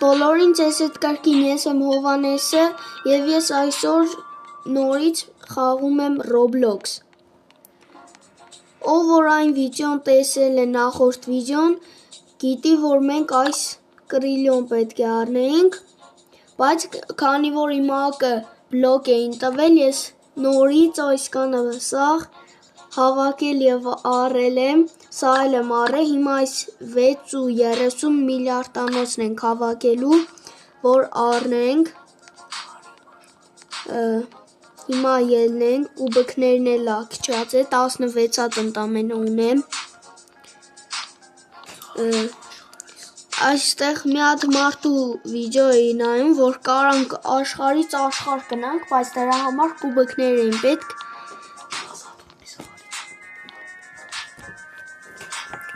Բոլորին ձեզ հետ կարգին, ես եմ Հովանեսը և ես այսօր նորից խաղում եմ Roblox։ Ով որ այն վիդեոն տեսել է նախորդ վիդեոն, գիտի, որ մենք այս կրիլիոն պետք է առնեինք, բայց քանի որ իմ ակը բլոկ էին տվել, ես նորից այս կանը սաղ հավաքել և առել եմ, սա էլ եմ առել, հիմա այս 6.30 միլիարդանոցն ենք հավաքելու, որ առնենք, հիմա ելնենք, կուբկներն էլ ակչած է, 16-ած ընդամենը ունեմ, այստեղ մի հատ մարդու վիդեո էի նայում, որ կարանք աշխարից աշխարհ գնանք, բայց դրա համար կուբկներ էին պետք,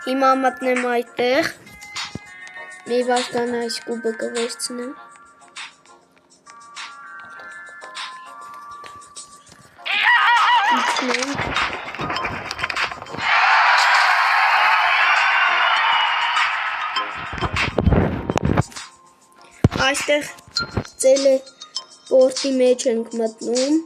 հիմա մտնեմ այդտեղ, մի վարկան այս կուբկը վերցնեմ, այստեղ տելեպորտի մեջ ենք մտնում,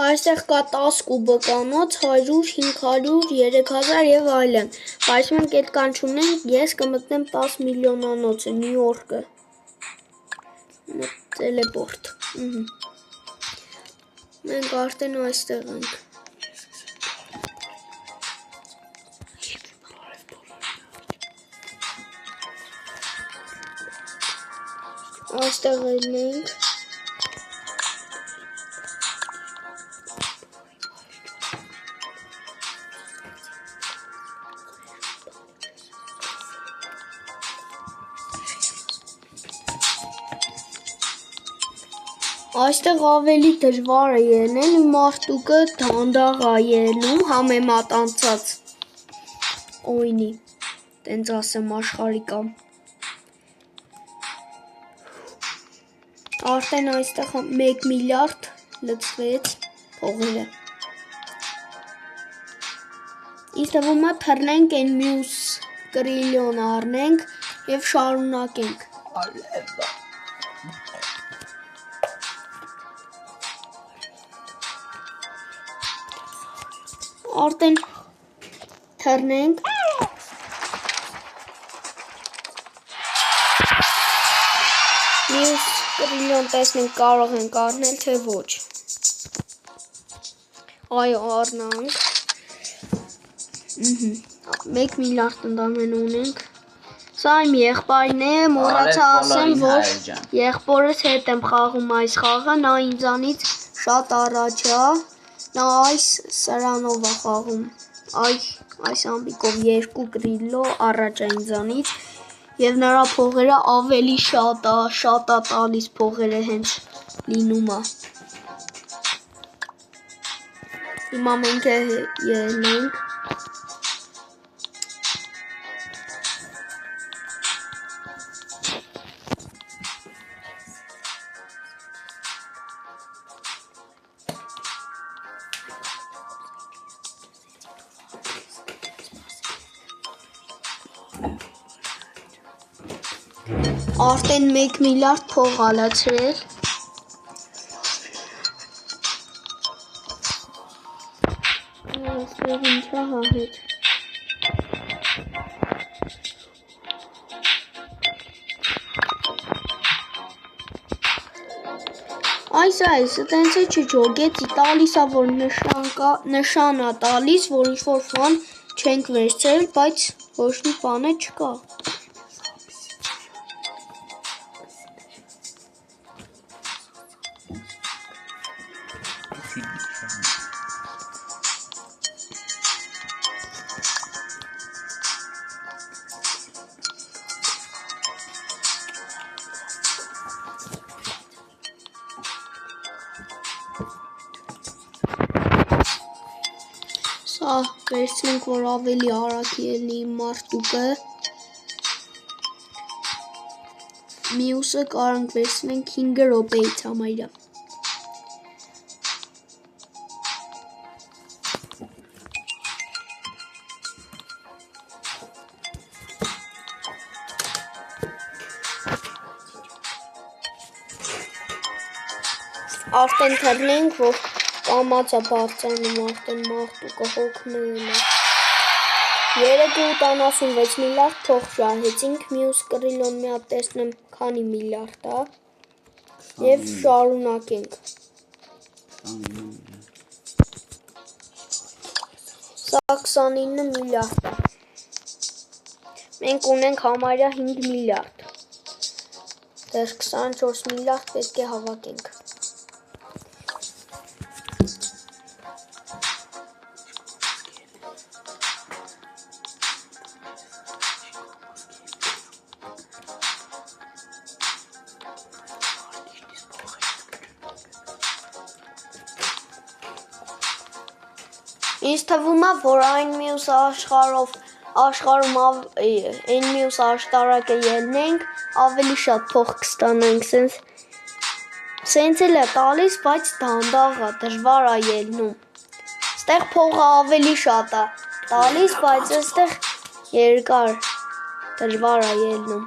այստեղ կա 10 կուբկանոց, 100, 500, 3000 և այլն, բայց մենք այդ կան չունենք, ես կմտնեմ 10 միլիոնանոցը, Նյու Յորկը, տելեպորտ, մենք արդեն այստեղ ենք, այստեղ ելնենք, այստեղ ավելի դժվար է ելնել, ու մարդուկը դանդաղ է ելնում, համեմատ անցած օյնի, տենց ասեմ աշխարհի կամ, արդեն այստեղ 1 միլիարդ լցվեց փողերը, ինձ թվում է թռնենք այն մյուս կրիլիոն առնենք և շարունակենք, արդեն թռնենք, մյուս կրիլիոն տեսնենք կարող ենք առնել, թե ոչ, այո առնանք, 1 միլիարդ ընդամենը ունենք, սա իմ եղբայրն է, մոռացա ասեմ, որ եղբորս հետ եմ խաղում այս խաղը, նա ինձանից շատ առաջ է, նա այս սրանով է խաղում, այս ամբիկով 2 կրիլո առաջ է ինձանից, և նրա փողերը ավելի շատ է տալիս փողերը հենց լինում է, հիմա մենք ելնենք, արդեն 1 միլիարդ փող ալացրել, այստեղ ինչա հահետ, այս, տենց է չջոգեցի, տալիս է, որ նշան է տալիս, որ ինչ-որ բան չենք վերցրել, բայց ոչ մի բան չկա, սա վերցնենք, որ ավելի արագ ելնի մարդուկը, մյուսը կարանք վերցնենք 5 րոպեից համարյա, Արդեն թռնենք, որ կամացա բարձանում արդեն մարդու կհոգնելը։ 3.86 միլիարդ փող շահեցինք, մյուս կրիլոն մի հատ տեսնեմ քանի միլիարդ է և շարունակենք։ Սա 29 միլիարդ է։ Մենք ունենք համարյա 5 միլիարդ։ Դեռ 24 միլիարդ պետք է հավաքենք։ Ինձ թվում է, որ այն մյուս աշխարհում այն մյուս աշտարակը ելնենք, ավելի շատ փող կստանանք, սենց էլ է տալիս, բայց դանդաղ է, դժվար է ելնում։ Ստեղ փողը ավելի շատ է տալիս, բայց այստեղ երկար, դժվար է ելնում։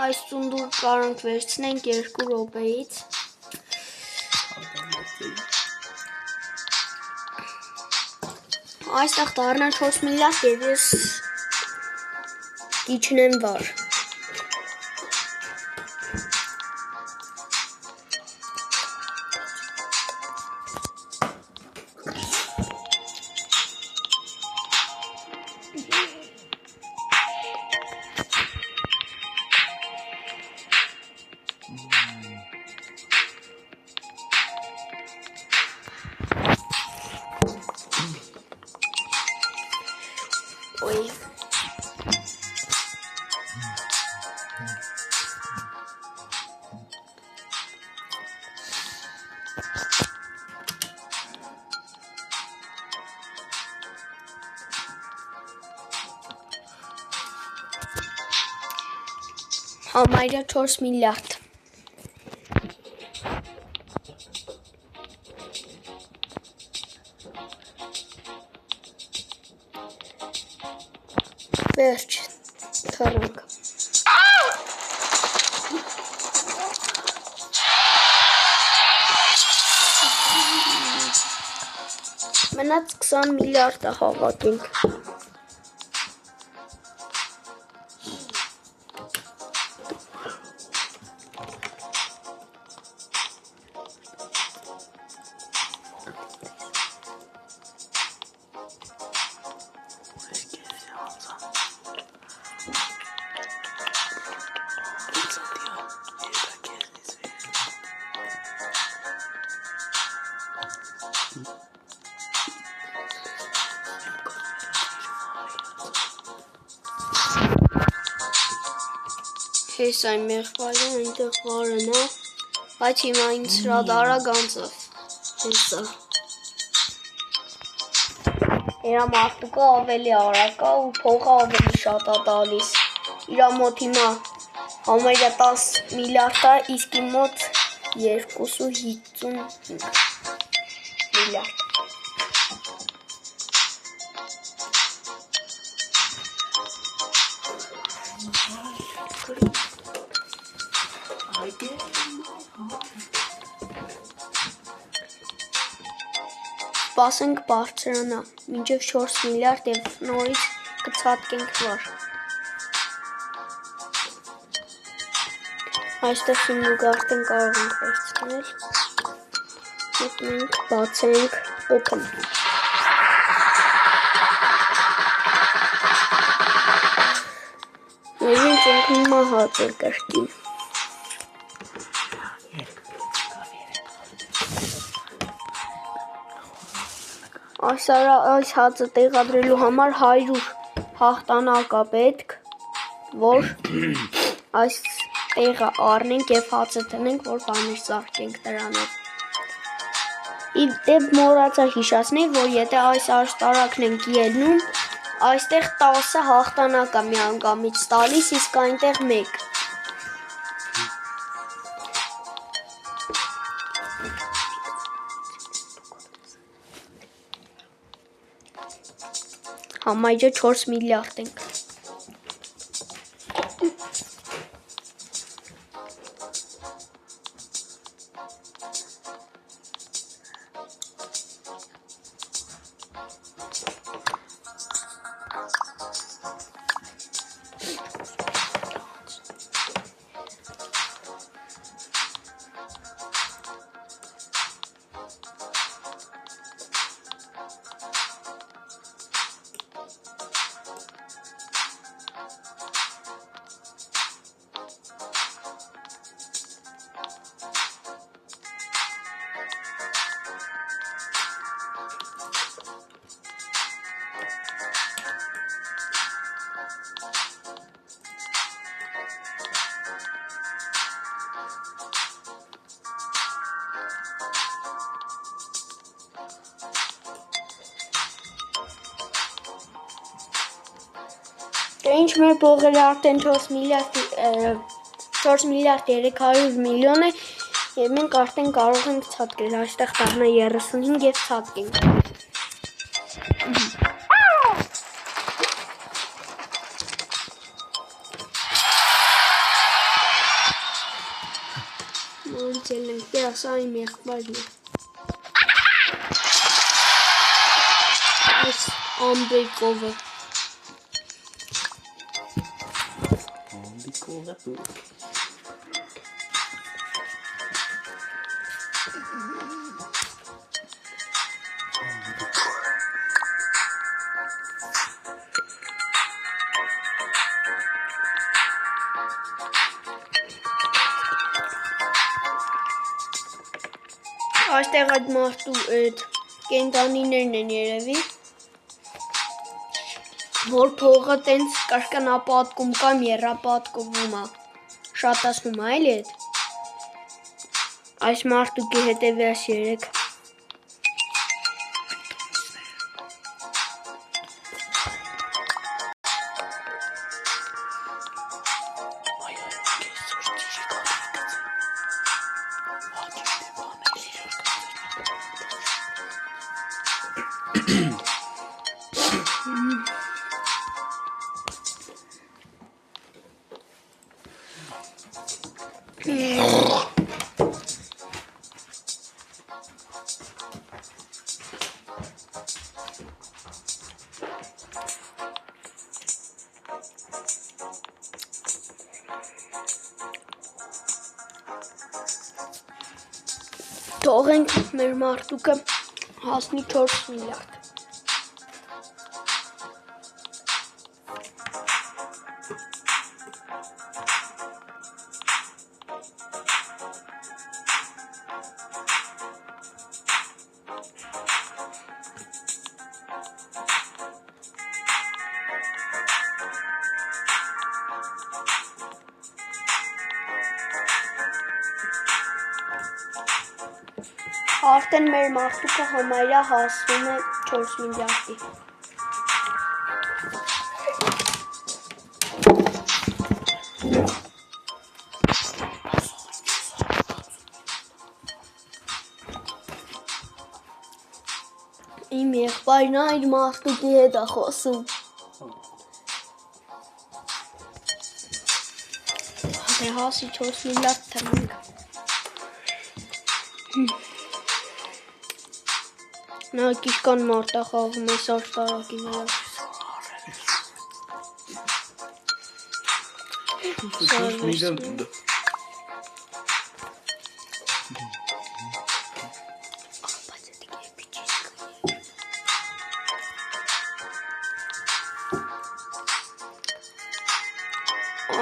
Այս ծունդուր կարանք վերցնենք 2 րոպեից։ Այստեղ դառնա 4 միլիարդ և ես կիչնեմ վար։ Oi. Համարյա 4 միլիարդ։ Վերջ, թռանք։ Մնաց 20 միլիարդը հավաքենք։ Հես այն մեղվալը այնտեղ վարն է, բայց հիմա ինձ շատ արագ անցավ, հեսա։ Իրա մարդուկը ավելի արագ է ու փողը ավելի շատ է տալիս։ Իրա մոտ հիմա համարյա 10 միլիարդ է, իսկ իմ մոտ 2.55 միլիարդ։ Սպասենք բարձրանա, մինչև 4 միլիարդ և նորից կցատկենք վար։ Այստեղ հիմնուկ արդեն կարող ենք վերցնել։ Մտնենք, բացենք, open։ Եվ ինձ ինքն մահաց էր կրկին։ Այս հացը տեղադրելու համար 100 հաղթանակ է պետք, որ այս տեղը առնենք և հացը տնենք, որ բաներ սարքենք դրանով։ Իդեպ մոռացա հիշեցնել, որ եթե այս աշտարակն ենք ելնում, այստեղ 10 հաղթանակ է միանգամից տալիս, իսկ այնտեղ 1։ Համայնը 4 միլիարդ ենք։ Ինչ մեր փողերը արդեն 4 միլիարդ 300 միլիոն է և մենք արդեն կարող ենք ցատկել, այստեղ դառնա 35 և ցատկենք։ Նորից ելնենք, սա իմ եղբայրն է։ Այս ամբեկովը։ Այստեղ այդ մարդու կենդանիներն են երևի, որ փողը տենց կրկնապատկում կամ եռապատկվում է, շատացնում է էլի էդ, այս մարդուկի հետևյաս երեք, թողենք մեր մարդուկը հասնի 4 միլիարդ։ Արդեն մեր մարդուկը համարյա հասնում է 4 միլիարդի։ Իմ եղբայրն այդ մարդուկի հետ է խոսում։ Դե հասի 4 միլիարդ տնենք։ Նա կիշկան մարդ է խաղում այս աշտարակի վրա։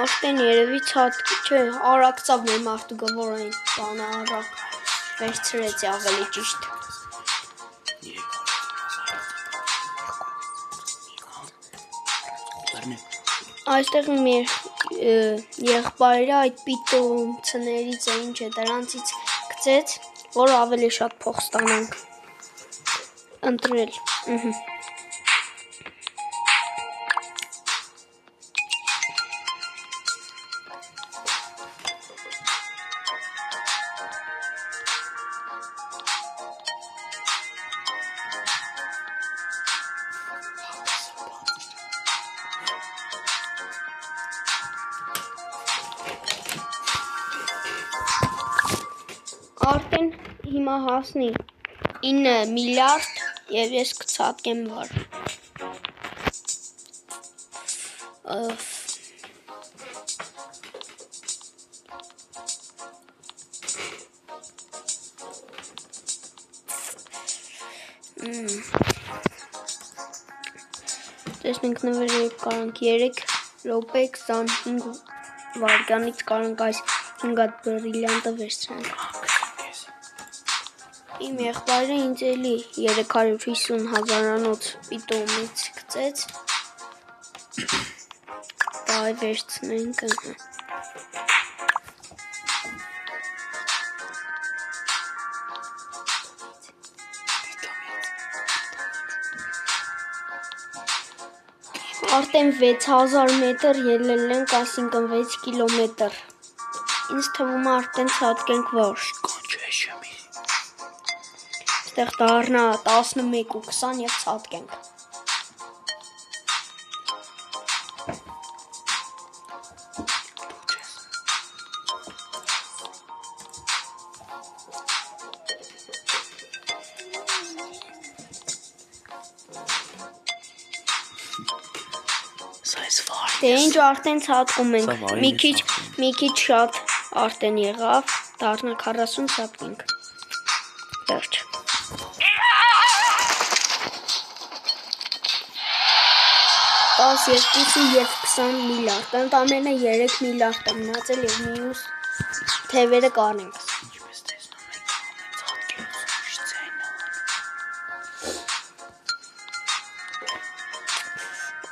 Արդեն երևի ցածկ չէ, արագցավ մեր մարդուկը, որ այն բանը առավ, վերցրեց ավելի ճիշտ։ Այստեղ մեր եղբայրը այդ պիտոմցներից է ինչ է դրանցից գծեց, որ ավելի շատ փող ստանանք ընտրել։ Արտեն հիմա հասնի 9 միլիարդ և ես կցատկեմ վար։ Տեսնենք նվերել կարանք 3 րոպե 25 վարգանից կարանք այս 5 հատ բրիլյանտը վերցնենք։ Իմ եղբայրը ինձ էլի 350,000-անոց պիտոմից գծեց։ Բայ վերցնենք։ Արդեն 6000 մետր ելել ենք, այսինքն 6 կիլոմետր։ Ինձ թվում է արդեն ցատկենք վար։ Ստեղ դառնա 11 ու 20 և ցատկենք։ Դե ինչ արդեն ցատկում ենք, մի քիչ շատ արդեն եղավ, դառնա 40 ցատկենք, վերջ։ 12 և 20 միլիարդ, ընդամենը 3 միլիարդ է մնացել և մյուս թևերը կանենք։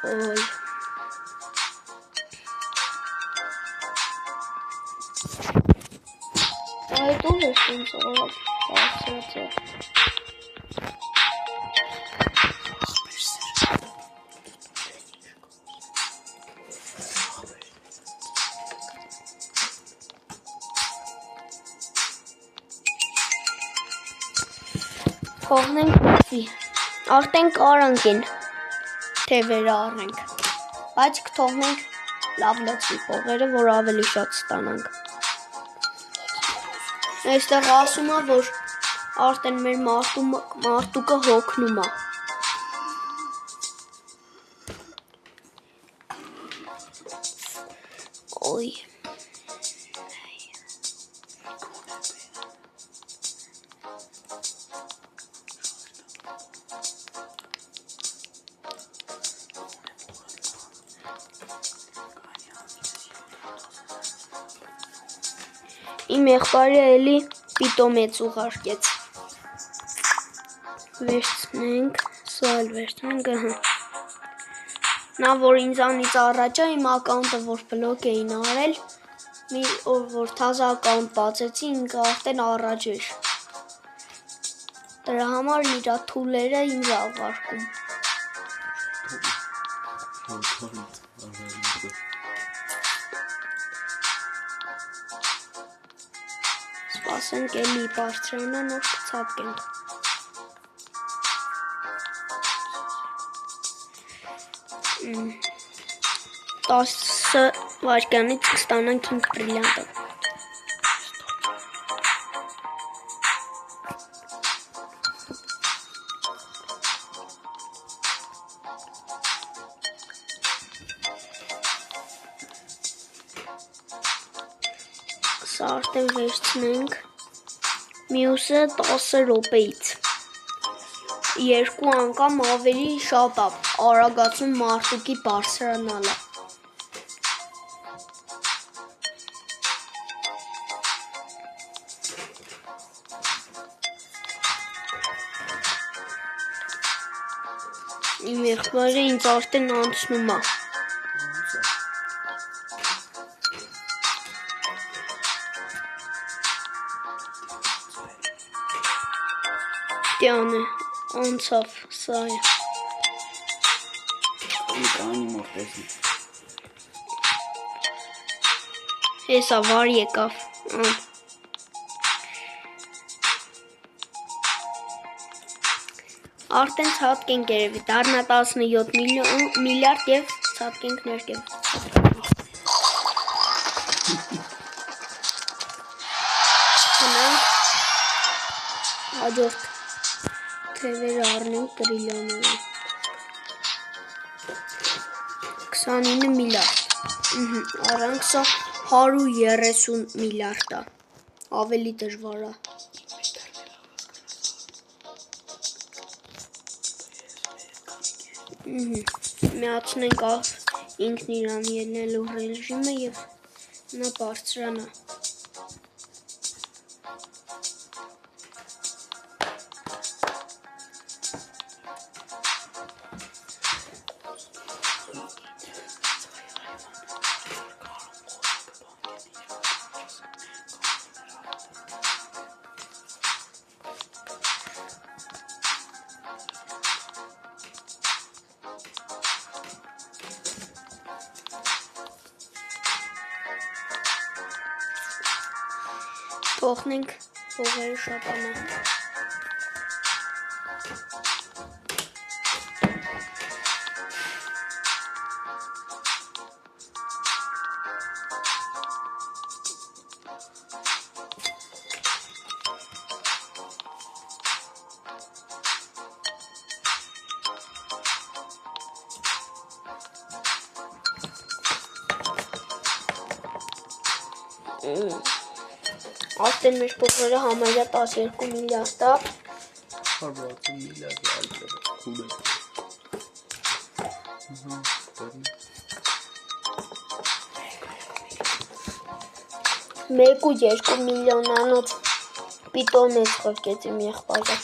Ոյ։ Այդ ով է շունց օրակ բարձրացել։ Թողնենք լծվի, արդեն կարանք են թևերը առնենք, բայց կթողնենք լավ լծվի փողերը, որ ավելի շատ ստանանք։ Այստեղ ասում է, որ արդեն մեր մարդուկը հոգնում է։ Ոյ։ Իմ եղբայրը էլի պիտոմեց ուղարկեց։ Վերցնենք, սա էլ վերցնենք, նա որ ինձանից առաջ է, իմ ակաունտը որ բլոկ էին արել, որ թազա ակաունտ բացեցի, ինքը արդեն առաջ էր։ Դրա համար իրա թուլերը ինձ է ուղարկում։ Սպասենք էլի բարձրանա, նոր կցատկենք։ Տասը վայրկյանից կստանանք 5 բրիլյանտը։ Սա արդեն վերցնենք, մյուսը 10 րոպեից։ 2 անգամ ավելի շատ է արագացում մարդուկի բարձրանալը։ Իմ եղբայրը ինձ արդեն անցնում է։ Տյանը, անցավ, սա է։ Կանի մորտեսի։ Հեսա վար եկավ։ Արդեն ցածկենք երևի, դառնա 17 միլիարդ և ցածկենք ներքև։ Գնանք հաջորդ թևերը առնենք տրիլիոները։ 29 միլիարդ։ Առանք սա 130 միլիարդ է, ավելի դժվար է։ Միացնենք ինքն իրան ելնելու ռեժիմը և նա բարձրանա։ Թողնենք հողերը շատանա։ Արդեն մեր փողերը համարյա 12 միլիարդ է։ 160 միլիարդ այլտեղ քուր է։ Մեկ ու 2 միլիոնանոց պիտոնեց խրկեց իմ եղբայրը։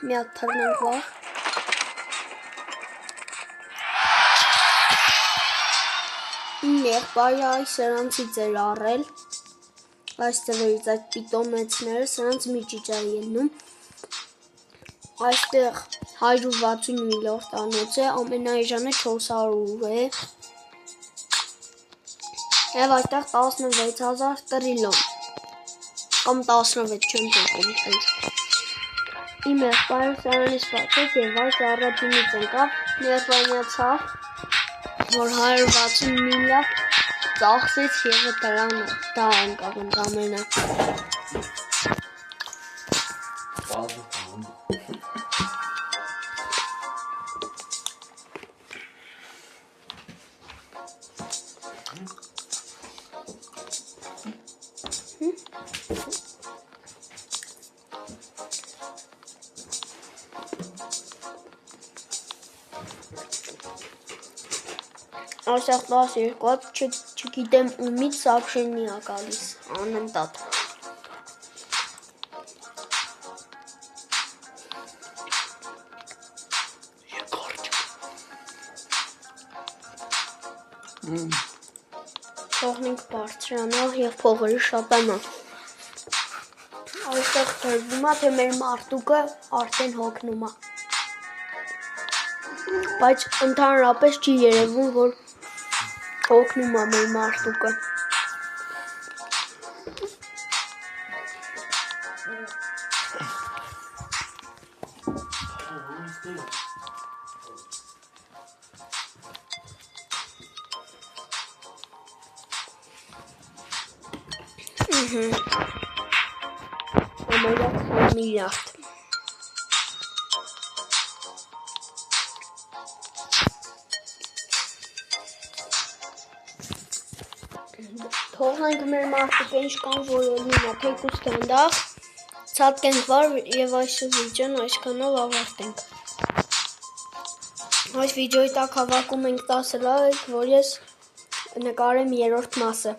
Մի հատ թռնենք վաղ։ Եղբայրը այս սրանցից էր առել, այս թվերից այդ պիտոմեցները սրանց միջիչ է ելնում։ Այստեղ 160 միլիարդ անոց է, ամենաէժանը 400 է։ Եվ այստեղ 16,000 տրիլիոն, կամ 16 չեմ ճոգում տենց։ Իմ եղբայրը սրանից բացեց և այս առաջինից ընկավ, ներվանյացավ, որ 160 միլիարդ ծախսեց և դա ընկավ ընդամենը։ Այստեղ 12 չգիտեմ ումից սաբշենի է գալիս, անընդատ։ Թողնենք բարձրանալ և փողերը շատանա։ Այստեղ տրվում է, թե մեր մարդուկը արդեն հոգնում է։ Բայց ընդհանրապես չի երևում, որ հոգնում է մեր մարդուկը։ Ամենա 20 միլիարդ։ Թողնենք մեր մարդուկը ինչքան որ ելնում է, թեկուզ թնդաղ, ցածկենք վար և այս վիդեոն այսքանով ավարտենք։ Այս վիդեոյի տակ հավաքում ենք 10 լայք, որ ես նկարեմ երրորդ մասը։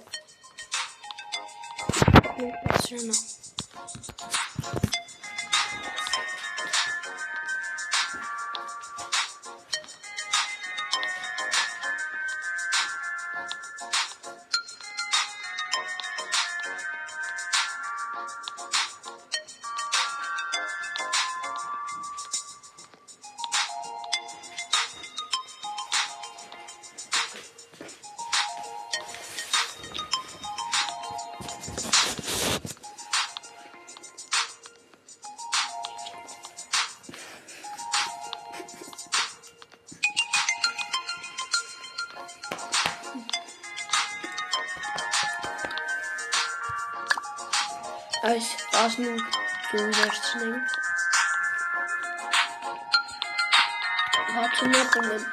Այս 15 գյուղ վերցնենք 61 ունեմ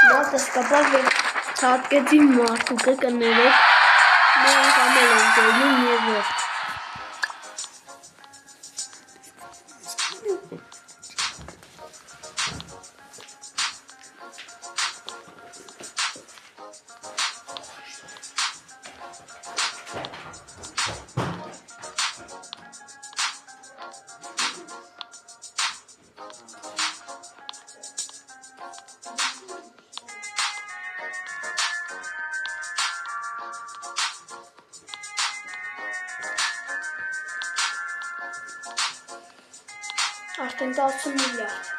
Մատս կապավ և ծատկեցի մարդուկը կներեք Մենք ամել ենք ելում և ողջ Արդեն 10 միլիարդ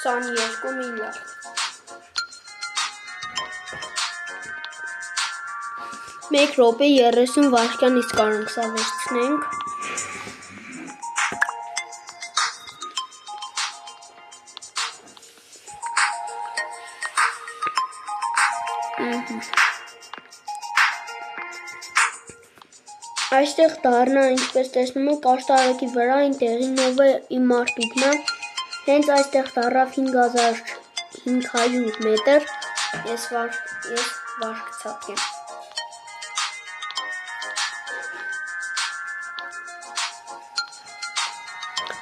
Սան 2 միլիարդ Մեկ րոպե 30 վայրկյանից կարանք սա վերցնենք Այստեղ դառնա ինչպես տեսնում եք աշտարակի վրա այն տեղինով է իմ մարպիտնա Հենց այստեղ դառավ 5500 մետր, ես վարկ ծածկեմ։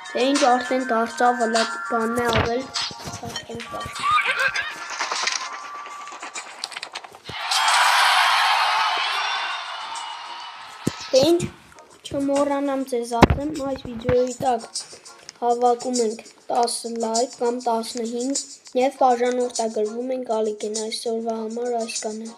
Թե ինչ արդեն դարձավ բանն է ավել ծածկենք վարկ։ Թե ինչ չմոռանամ ձեզ ասեմ, այս վիդեոյի տակ հավաքում ենք 10 լայք կամ 15 և բաժանորդագրվում ենք ալիքեն այսօրվա համար այսքանը։